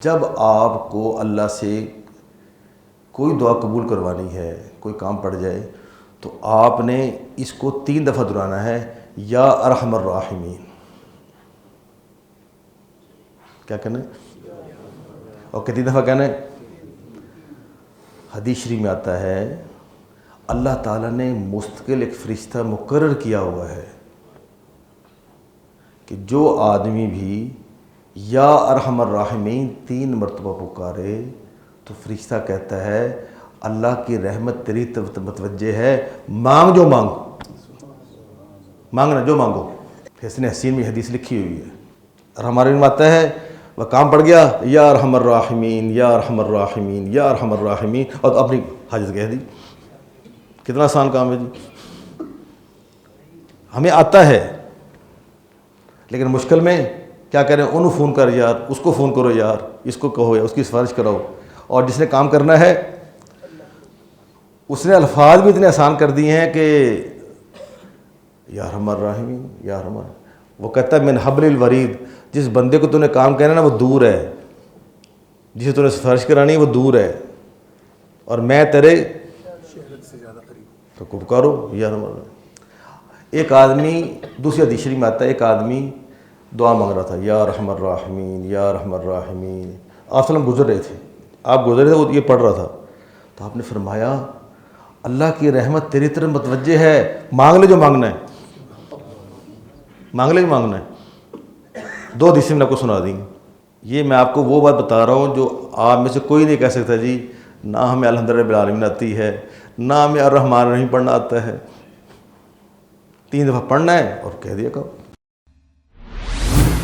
جب آپ کو اللہ سے کوئی دعا قبول کروانی ہے، کوئی کام پڑ جائے، تو آپ نے اس کو 3 دفعہ دہرانا ہے، یا ارحم الراحمین۔ کیا کہنا ہے؟ اور کتنی دفعہ کہنا ہے؟ حدیث شریف میں آتا ہے اللہ تعالیٰ نے مستقل ایک فرشتہ مقرر کیا ہوا ہے کہ جو آدمی بھی یا ارحم الراحمین 3 مرتبہ پکارے تو فرشتہ کہتا ہے اللہ کی رحمت تیری طرف متوجہ ہے، مانگ جو مانگنا جو مانگو۔ حسن حسین میں حدیث لکھی ہوئی ہے، اور ہمارے میں آتا ہے وہ کام پڑ گیا، یا ارحم الراحمین یا ارحم الراحمین یا ارحم الراحمین، اور اپنی حاجت کہہ دی۔ کتنا آسان کام ہے جی، ہمیں آتا ہے، لیکن مشکل میں کیا کریں؟ انہوں فون کر یار، اس کو فون کرو یار، اس کو کہو یا اس کی سفارش کراؤ۔ اور جس نے کام کرنا ہے اس نے الفاظ بھی اتنے آسان کر دیے ہیں کہ یا ارحم الراحمین یا ارحم، وہ کہتا ہے من حبل الورید، جس بندے کو تو نے کام کہنا نا وہ دور ہے، جسے تو نے سفارش کرانی ہے وہ دور ہے، اور میں تیرے تو کو پکارو یا ارحم الراحمین۔ ایک آدمی، دوسری حدیث شریف میں آتا ہے، ایک آدمی دعا مانگ رہا تھا، یا ارحم الراحمین یا ارحم الراحمین۔ آپ وسلم گزر رہے تھے، آپ گزر رہے تھے، وہ یہ پڑھ رہا تھا، تو آپ نے فرمایا اللہ کی رحمت تیری طرف متوجہ ہے، مانگ لے جو مانگنا ہے، مانگ لے جو مانگنا ہے۔ 2 حدیثیں میں نے آپ کو سنا دیں۔ یہ میں آپ کو وہ بات بتا رہا ہوں جو آپ میں سے کوئی نہیں کہہ سکتا جی نہ ہمیں الحمدللہ رب العالمین آتی ہے، نہ ہمیں الرحمن الرحیم پڑھنا آتا ہے۔ 3 دفعہ پڑھنا ہے اور کہہ دیا کرو۔